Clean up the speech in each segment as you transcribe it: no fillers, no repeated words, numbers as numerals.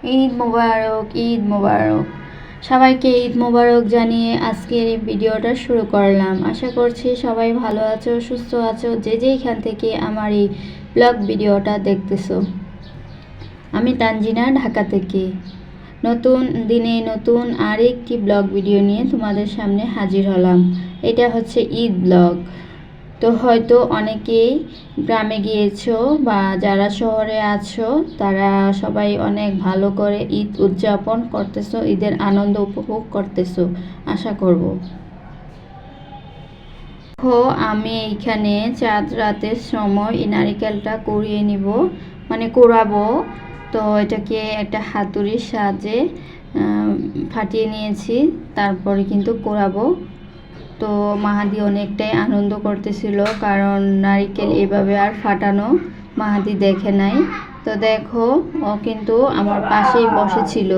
ঈদ মোবারক, ঈদ মোবারক। সবাইকে ঈদ মোবারক জানিয়ে আজকের এই ভিডিওটা শুরু করলাম। আশা করছি সবাই ভালো আছো, সুস্থ আছো, যে যেইখান থেকে আমার এই ব্লগ ভিডিওটা দেখতেছো। আমি তানজিনা, ঢাকা থেকে নতুন দিনে নতুন আরেকটি ব্লগ ভিডিও নিয়ে তোমাদের সামনে হাজির হলাম। এটা হচ্ছে ঈদ ব্লগ। তো হয়তো অনেকেই গ্রামে গিয়েছো বা যারা শহরে আছো তারা সবাই অনেক ভালো করে ঈদ উদযাপন করতেছো, ঈদের আনন্দ উপভোগ করতেছো আশা করব। আমি এইখানে চাঁদ রাতের সময় এই নারিকেলটা কুড়িয়ে নিব, মানে কুড়াবো। তো এটাকে একটা হাতুড়ির সাহায্যে ফাটিয়ে নিয়েছি, তারপরে কিন্তু কুড়াবো। তো মাহাদি অনেকটাই আনন্দ করতেছিল, কারণ নারিকেল এভাবে আর ফাটানো মাহাদি দেখে নাই। তো দেখো, ও কিন্তু আমার পাশেই বসেছিল,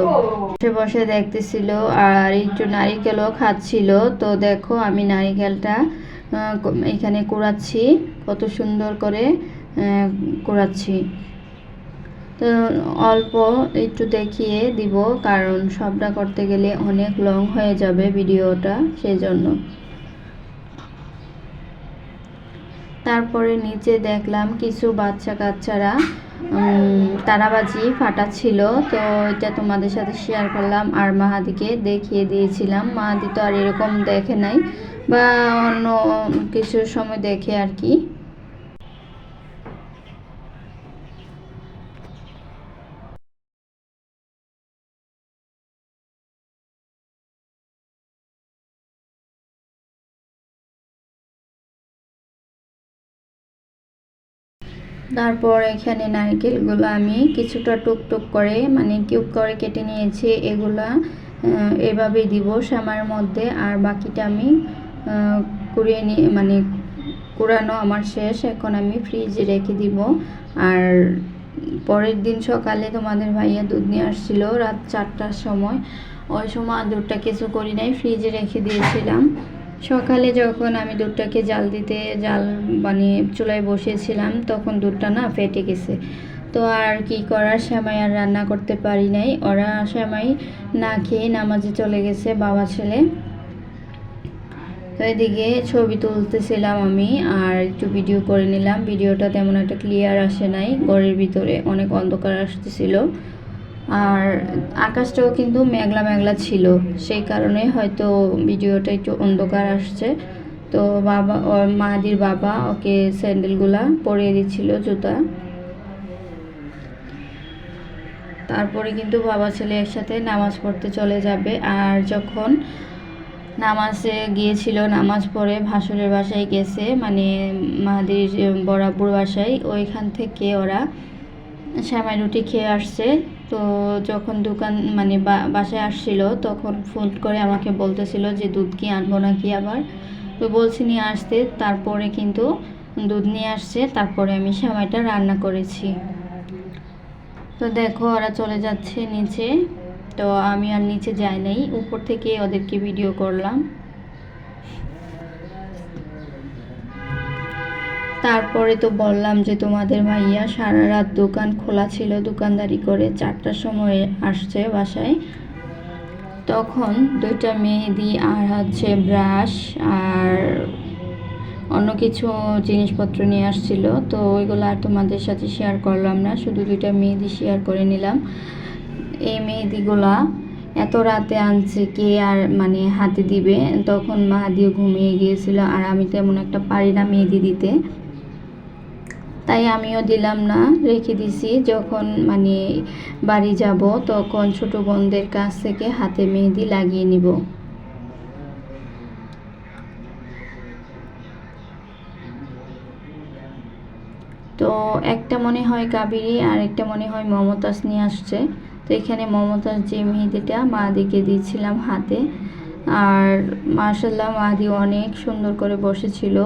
বসে বসে দেখতেছিল আর একটু নারিকেলও খাচ্ছিল। তো দেখো, আমি নারিকেলটা এখানে কুড়াচ্ছি, কত সুন্দর করে কুড়াচ্ছি। তো অল্প একটু দেখিয়ে দিব, কারণ সবটা করতে গেলে অনেক লং হয়ে যাবে ভিডিওটা, সেই জন্য। তারপরে নিচে দেখলাম কিছু বাচ্চা কাচ্চারা তারাবাজি ফাটাচ্ছিল। তো এটা তোমাদের সাথে শেয়ার করলাম আর মাহাদিকে দেখিয়ে দিয়েছিলাম। মাহাদি তো আর এরকম দেখে নাই, বা অন্য কিছুর সময় দেখে আর কি। তারপর এখানে নারকেলগুলো আমি কিছুটা টুকটুক করে, মানে কিউব করে কেটে নিয়েছি। এগুলা এভাবেই দিব শ্যামার মধ্যে, আর বাকিটা আমি কুড়িয়ে নিয়ে, মানে কুড়ানো আমার শেষ। এখন আমি ফ্রিজে রেখে দিব। আর পরের দিন সকালে তোমাদের ভাইয়া দুধ নিয়ে আসছিল রাত 4টার সময়। ওই সময় দুধটা কিছু করি নাই, ফ্রিজে রেখে দিয়েছিলাম। সকালে যখন আমি দুধটাকে জাল মানে চুলায় বসিয়েছিলাম, তখন দুধটা না ফেটে গেছে। তো আর কি করার, সেমাই আর রান্না করতে পারি নাই। ওরা সেমাই না খেয়ে নামাজে চলে গেছে, বাবা ছেলে। তো এদিকে ছবি তুলতেছিলাম আমি, আর একটু ভিডিও করে নিলাম। ভিডিওটা তেমন একটা ক্লিয়ার আসে নাই, ঘরের ভিতরে অনেক অন্ধকার আসতেছিল। আর আকাশটাও কিন্তু মেঘলা মেঘলা ছিল, সেই কারণে হয়তো ভিডিওটা একটু অন্ধকার আসছে। তো বাবা, ওর মাহাদির বাবা ওকে স্যান্ডেলগুলা পরিয়ে দিচ্ছিল, জুতা। তারপরে কিন্তু বাবা ছেলে একসাথে নামাজ পড়তে চলে যাবে। আর যখন নামাজে গিয়েছিল, নামাজ পড়ে ভাসুরের বাসায় গেছে, মানে মাহাদির বড়াব্বুর বাসায়। ওইখান থেকে ওরা সেমাই রুটি খেয়ে আসছে। তো যখন দোকান, মানে বাসায় আসছিল, তখন ফোন করে আমাকে বলতেছিল যে দুধ কি আনবো নাকি আবার। তো বলছি নিয়ে আসতে, তারপরে কিন্তু দুধ নিয়ে আসছে। তারপরে আমি সেমাইটা রান্না করেছি। তো দেখো, ওরা চলে যাচ্ছে নিচে। তো আমি আর নিচে যাই নাই, উপর থেকে ওদেরকে ভিডিও করলাম। তারপরে তো বললাম যে তোমাদের ভাইয়া সারা রাত দোকান খোলা ছিল, দোকানদারি করে 4টার সময় আসছে বাসায়। তখন 2টা মেহেদি আর হচ্ছে ব্রাশ আর অন্য কিছু জিনিসপত্র নিয়ে আসছিল। তো ওইগুলো আর তোমাদের সাথে শেয়ার করলাম না, শুধু 2টা মেহেদি শেয়ার করে নিলাম। এই মেহেদিগুলা এত রাতে আনছে, কে আর মানে হাতে দিবে। তখন মাহাদিও ঘুমিয়ে গিয়েছিল, আর আমি তেমন একটা পারি না মেহেদি দিতে, তাই আমিও দিলাম না, রেখে দিছি। যখন মানে বাড়ি যাব, তখন ছোট বোনদের কাছ থেকে হাতে মেহেদি লাগিয়ে নিব। তো একটা মনে হয় কাবেরী, আর একটা মনে হয় মমতাজ নিয়ে আসছে। তো এখানে মমতাজ যে মেহেদিটা মাহাদিকে দিয়েছিলাম হাতে। আর মাশাআল্লাহ, মাহাদি অনেক সুন্দর করে বসেছিল।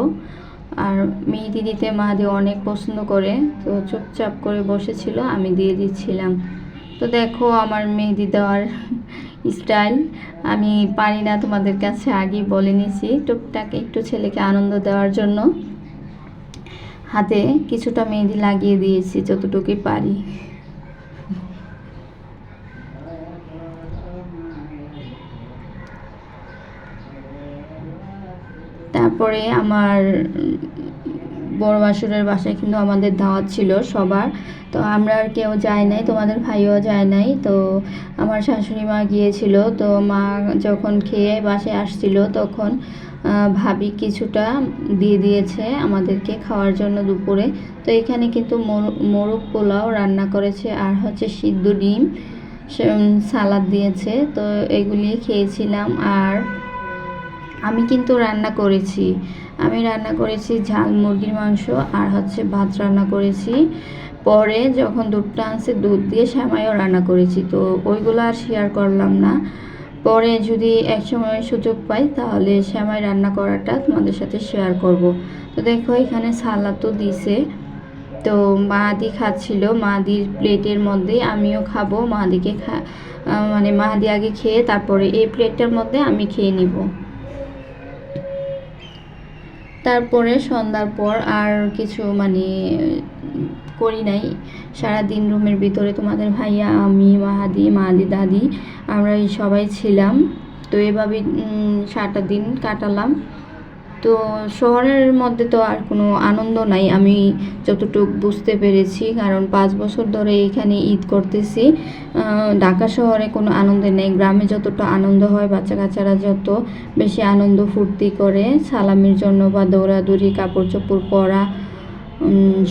আর মেহেদি দিতে মাহাদি অনেক পছন্দ করে, তো চুপচাপ করে বসেছিল, আমি দিয়ে দিচ্ছিলাম। তো দেখো আমার মেহেদি দেওয়ার স্টাইল, আমি পারি না, তোমাদের কাছে আগেই বলে নিছি। টুকটাক একটু ছেলেকে আনন্দ দেওয়ার জন্য হাতে কিছুটা মেহেদি লাগিয়ে দিয়েছি, যতটুকুই পারি। তারপরে আমার বড় বাসুরের বাসায় কিন্তু আমাদের দাওয়াত ছিল সবার, তো আমরা আর কেউ যায় নাই, তোমাদের ভাইও যায় নাই। তো আমার শাশুড়ি মা গিয়েছিল, তো মা যখন খেয়ে বাসায় আসছিল তখন ভাবি কিছুটা দিয়ে দিয়েছে আমাদেরকে খাওয়ার জন্য দুপুরে। তো এখানে কিন্তু মোরগ পোলাও রান্না করেছে, আর হচ্ছে সিদ্ধ ডিম, সালাদ দিয়েছে। তো এগুলি খেয়েছিলাম। আর আমি কিন্তু আমি রান্না করেছি ঝাল মুরগির মাংস, আর হচ্ছে ভাত রান্না করেছি। পরে যখন দুধটা আনছে দুধ দিয়ে সেমাইও রান্না করেছি, তো ওইগুলো আর শেয়ার করলাম না। পরে যদি একসময় সুযোগ পাই তাহলে সেমাই রান্না করাটা তোমাদের সাথে শেয়ার করব। তো দেখো এখানে সালাদও দিছে। তো মাহাদি খাচ্ছিল, মাহাদির প্লেটের মধ্যে আমিও খাবো, মানে মাহাদি আগে খেয়ে তারপরে এই প্লেটটার মধ্যে আমি খেয়ে নিব। তারপরে সন্ধ্যার পর আর কিছু মানে করি নাই, সারাদিন রুমের ভিতরে তোমাদের ভাইয়া, আমি, মাহাদি দাদি, আমরা সবাই ছিলাম। তো এভাবে সারাটা দিন কাটালাম। তো শহরের মধ্যে তো আর কোনো আনন্দ নাই, আমি যতটুকু বুঝতে পেরেছি, কারণ 5 বছর ধরে এখানে ঈদ করতেছি। ঢাকা শহরে কোনো আনন্দ নেই, গ্রামে যতটা আনন্দ হয়, বাচ্চা কাচ্চারা যত বেশি আনন্দ ফুর্তি করে সালামির জন্য বা দৌড়াদৌড়ি, কাপড় চোপড় পরা,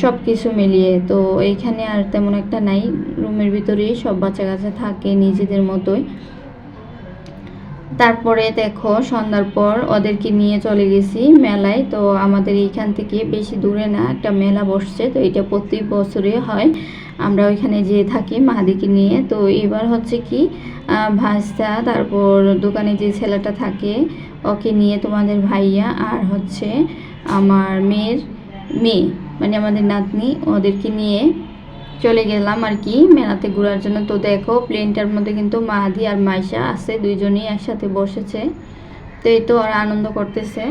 সব কিছু মিলিয়ে। তো এইখানে আর তেমন একটা নাই, রুমের ভিতরেই সব বাচ্চা কাচ্চা থাকে নিজেদের মতোই। তারপরে দেখো সন্ধ্যার পর ওদেরকে নিয়ে চলে গেছি মেলায়। তো আমাদের এইখান থেকে বেশি দূরে না, একটা মেলা বসছে, তো এটা প্রতি বছরে হয়, আমরা ওইখানে যেয়ে থাকি মাহাদিকে নিয়ে। তো এবার হচ্ছে কি ভাস্তা, তারপর দোকানে যে ছেলেটা থাকে ওকে নিয়ে তোমাদের ভাইয়া, আর হচ্ছে আমার মেয়ে মানে আমাদের নাতনি, ওদেরকে নিয়ে চলে গেলাম আর কি মেলাতে ঘোরার জন্য। তো দেখো প্লেনটার মধ্যে কিন্তু মাহাদি আর মাইশা আছে, দুইজনই একসাথে বসেছে। তো এই তো ওরা আনন্দ করতেছে।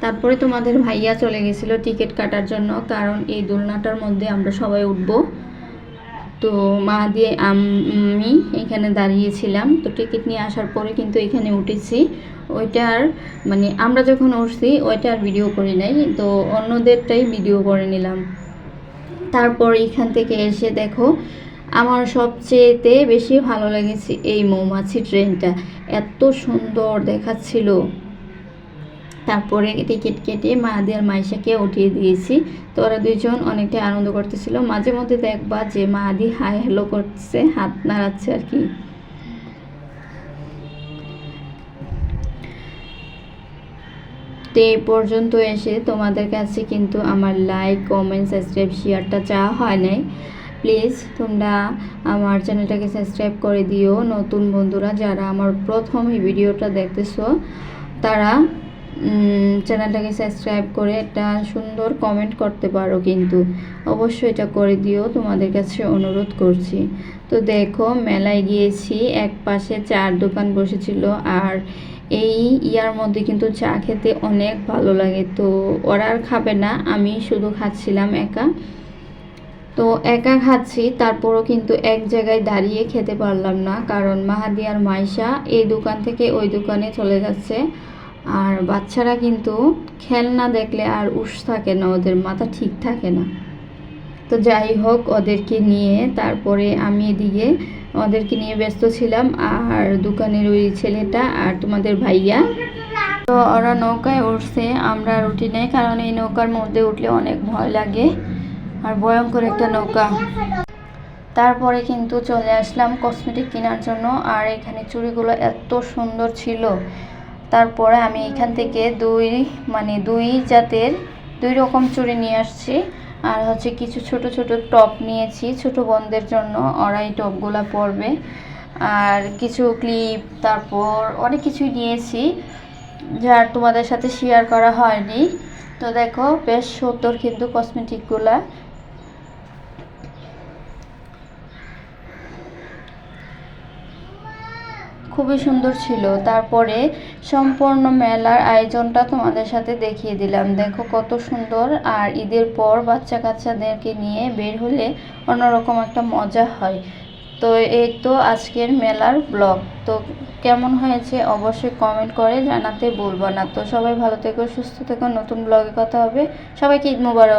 তারপরে তোমাদের ভাইয়া চলে গেছিলো টিকিট কাটার জন্য, কারণ এই দোলনাটার মধ্যে আমরা সবাই উঠবো। তো মাহাদি আমি এখানে দাঁড়িয়েছিলাম। তো টিকিট নিয়ে আসার পরে কিন্তু এখানে উঠেছি। ওইটার মানে আমরা যখন উঠছি ওইটার ভিডিও করি নাই, তো অন্যদেরটাই ভিডিও করে নিলাম। তারপর এখান থেকে এসে দেখো আমার সবচেয়েতে বেশি ভালো লেগেছে এই মৌমাছি ট্রেনটা, এত সুন্দর দেখাচ্ছিল। তারপরে টিকিট কেটে মাহাদি আর মাইশাকে উঠিয়ে দিয়েছি। তো ওরা দুইজন অনেকটা আনন্দ করতেছিল। মাঝে মধ্যে দেখবা যে মাহাদি হাই হ্যালো করতেছে, হাত নাড়াচ্ছে আর কি। তো এই পর্যন্ত এসে তোমাদের কাছে কিন্তু আমার লাইক, কমেন্ট, সাবস্ক্রাইব, শেয়ারটা চাওয়া হয় নাই। প্লিজ তোমরা আমার চ্যানেলটাকে সাবস্ক্রাইব করে দিও। নতুন বন্ধুরা যারা আমার প্রথম এই ভিডিওটা দেখতেছো তারা চ্যানেলটাকে সাবস্ক্রাইব করে একটা সুন্দর কমেন্ট করতে পারো, কিন্তু অবশ্যই এটা করে দিও, তোমাদের কাছে অনুরোধ করছি। তো দেখো মেলায় গিয়েছি, এক পাশে চার দোকান বসেছিল, আর এই ইয়ার মধ্যে কিন্তু চা খেতে অনেক ভালো লাগে। তো ওরা আর খাবে না, আমি শুধু খাচ্ছিলাম একা। তো একা খাচ্ছি, তারপরও কিন্তু এক জায়গায় দাঁড়িয়ে খেতে পারলাম না, কারণ মাহাদি আর মাইশা এই দোকান থেকে ওই দোকানে চলে যাচ্ছে। আর বাচ্চারা কিন্তু খেলনা দেখলে আর উশ থাকে না, ওদের মাথা ঠিক থাকে না। তো যাই হোক ওদেরকে নিয়ে তারপরে আমি এদিকে ওদেরকে নিয়ে ব্যস্ত ছিলাম, আর দোকানের ওই ছেলেটা আর তোমাদের ভাইয়া। তো ওরা নৌকায় উঠছে, আমরা আর উঠি নাই, কারণ এই নৌকার মধ্যে উঠলে অনেক ভয় লাগে, আর ভয়ঙ্কর একটা নৌকা। তারপরে কিন্তু চলে আসলাম কসমেটিক কেনার জন্য, আর এখানে চুড়িগুলো এত সুন্দর ছিল। তারপরে আমি এখান থেকে দুই জাতের 2 রকম চুড়ি নিয়ে আসছি, আর হচ্ছে কিছু ছোট ছোট টপ নিয়েছি ছোট বোনদের জন্য, ওরা এই টপগুলো পরবে। আর কিছু ক্লিপ, তারপর অনেক কিছুই নিয়েছি যার তোমাদের সাথে শেয়ার করা হয়নি। তো দেখো বেশ সুন্দর কিন্তু কসমেটিকগুলা, খুবই সুন্দর ছিল। তারপরে সম্পূর্ণ মেলার আয়োজনটা তোমাদের সাথে দেখিয়ে দিলাম, দেখো কত সুন্দর। আর ঈদের পর বাচ্চা কাচ্চাদেরকে নিয়ে বের হলে অন্যরকম একটা মজা হয়। তো এই তো আজকের মেলার ব্লগ। তো কেমন হয়েছে অবশ্যই কমেন্ট করে জানাতে ভুলবো না। তো সবাই ভালো থেকো, সুস্থ থেকো, নতুন ব্লগে কথা হবে। সবাইকে ঈদ মোবারক।